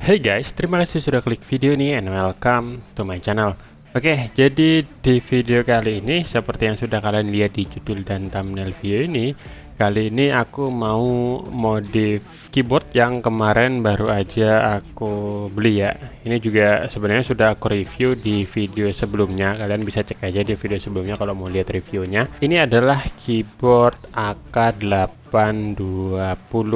Hey guys, terima kasih sudah klik video ini and welcome to my channel. Oke, jadi di video kali ini seperti yang sudah kalian lihat di judul dan thumbnail video ini, kali ini aku mau modif keyboard yang kemarin baru aja aku beli ya. Ini juga sebenarnya sudah aku review di video sebelumnya. Kalian bisa cek aja di video sebelumnya kalau mau lihat reviewnya. Ini adalah keyboard AK820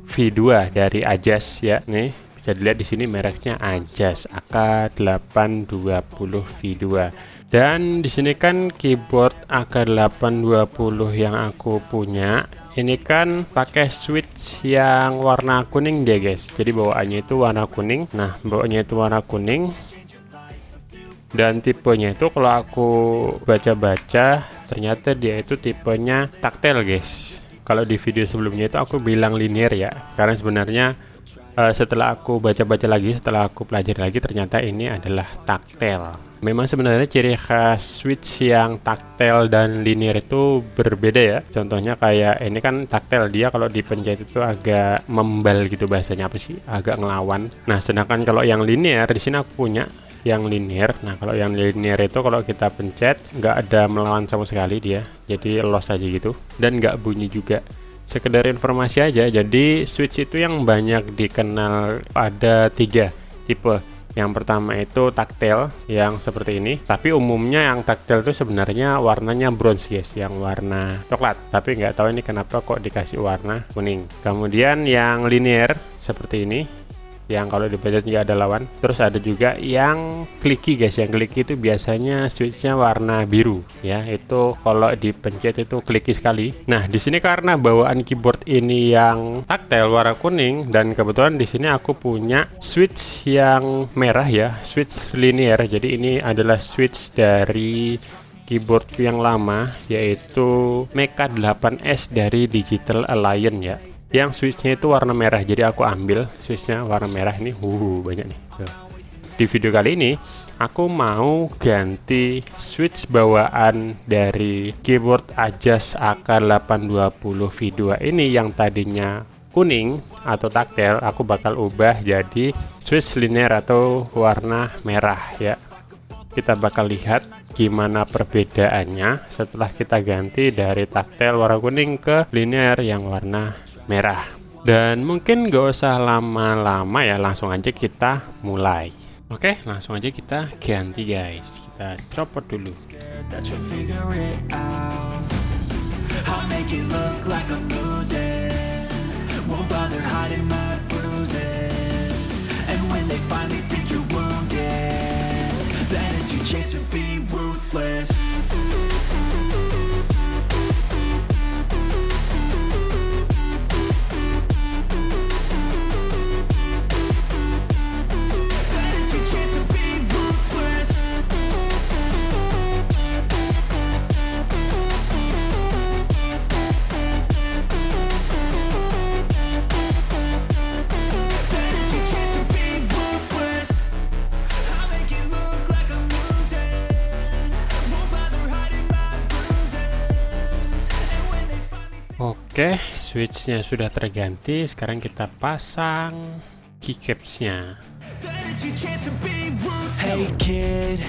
V2 dari Ajas ya. Nih bisa dilihat di sini mereknya Ajas AK820 V2. Dan di sini kan keyboard AK820 yang aku punya ini kan pakai switch yang warna kuning dia guys. Jadi bawaannya itu warna kuning. Nah, bawaannya itu warna kuning. Dan tipenya itu kalau aku baca-baca ternyata dia itu tipenya tactile guys. Kalau di video sebelumnya itu aku bilang linear ya. Karena sebenarnya setelah aku baca-baca lagi, setelah aku pelajari lagi, ternyata ini adalah tactile. Memang sebenarnya ciri khas switch yang tactile dan linear itu berbeda ya. Contohnya kayak ini kan tactile, dia kalau dipencet itu agak membal gitu, bahasanya apa sih? Agak ngelawan. Nah, sedangkan kalau yang linear di sini aku punya yang linear. Nah, kalau yang linear itu kalau kita pencet nggak ada melawan sama sekali dia. Jadi los aja gitu dan nggak bunyi juga. Sekedar informasi aja, jadi switch itu yang banyak dikenal ada 3 tipe. Yang pertama itu tactile yang seperti ini, tapi umumnya yang tactile itu sebenarnya warnanya bronze guys, yang warna coklat, tapi nggak tahu ini kenapa kok dikasih warna kuning. Kemudian yang linear seperti ini, yang kalau dipencet nggak ada lawan. Terus ada juga yang clicky guys, yang clicky itu biasanya switchnya warna biru ya, itu kalau dipencet itu clicky sekali. Nah, di sini karena bawaan keyboard ini yang tactile warna kuning, dan kebetulan di sini aku punya switch yang merah ya, switch linear. Jadi ini adalah switch dari keyboard yang lama, yaitu Mecha 8S dari Digital Alliance ya, yang switchnya itu warna merah. Jadi aku ambil switchnya warna merah ini, banyak nih. Di video kali ini aku mau ganti switch bawaan dari keyboard Ajas AK820 V2 ini yang tadinya kuning atau tactile, aku bakal ubah jadi switch linear atau warna merah ya. Kita bakal lihat gimana perbedaannya setelah kita ganti dari tactile warna kuning ke linear yang warna merah. Dan mungkin gak usah lama-lama ya, langsung aja kita mulai. Oke, langsung aja kita ganti guys. Kita copot dulu. Oke, switchnya sudah terganti. Sekarang kita pasang keycapsnya. Hey kid,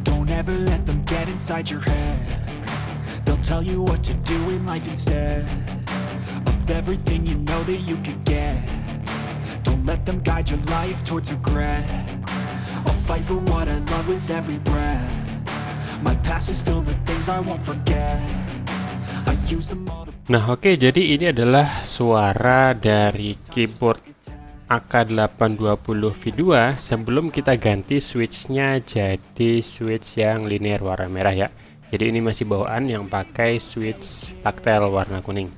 don't ever let them get inside your head. They'll tell you what to do in life instead of everything you know that you could get. Don't let them guide your life towards regret. I'll fight for what I love with every breath. My past is filled with things I won't forget. I use them all to... Nah oke, jadi ini adalah suara dari keyboard AK820 V2 sebelum kita ganti switchnya jadi switch yang linear warna merah ya. Jadi ini masih bawaan yang pakai switch tactile warna kuning.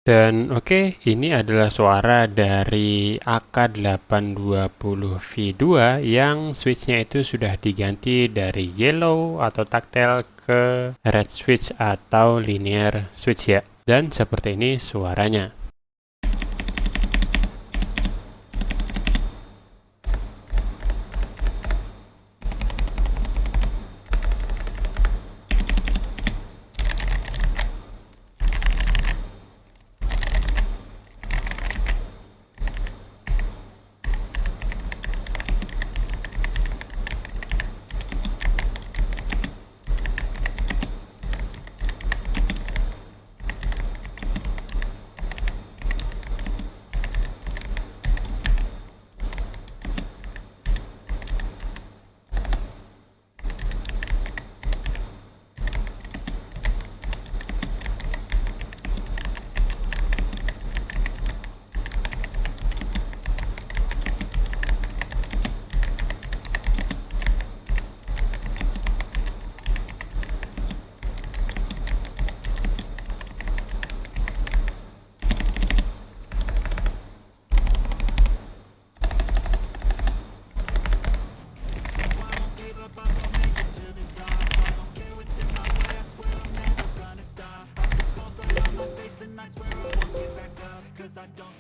Dan oke, ini adalah suara dari AK820V2 yang switchnya itu sudah diganti dari yellow atau tactile ke red switch atau linear switch ya. Dan seperti ini suaranya.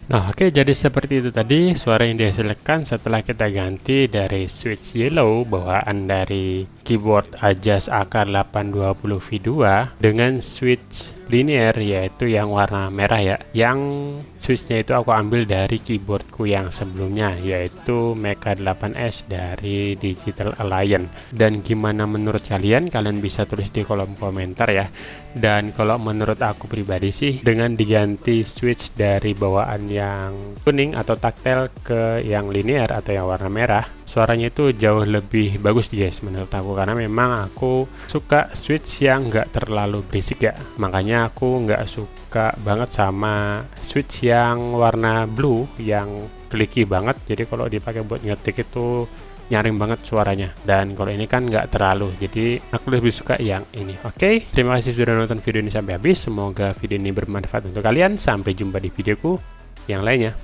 Nah oke, jadi seperti itu tadi suara yang dihasilkan setelah kita ganti dari switch yellow bawaan dari keyboard Ajas AK820V2 dengan switch linear yaitu yang warna merah ya, yang switchnya itu aku ambil dari keyboardku yang sebelumnya yaitu Mecha 8S dari Digital Alliance. Dan gimana menurut kalian? Kalian bisa tulis di kolom komentar ya. Dan kalau menurut aku pribadi sih, dengan diganti switch dari bawaan yang kuning atau tactile ke yang linear atau yang warna merah, suaranya itu jauh lebih bagus guys menurut aku, karena memang aku suka switch yang nggak terlalu berisik ya. Makanya aku nggak suka banget sama switch yang warna blue yang clicky banget, jadi kalau dipakai buat ngetik itu nyaring banget suaranya. Dan kalau ini kan nggak terlalu, jadi aku lebih suka yang ini. Oke, terima kasih sudah nonton video ini sampai habis. Semoga video ini bermanfaat untuk kalian. Sampai jumpa di videoku yang lainnya.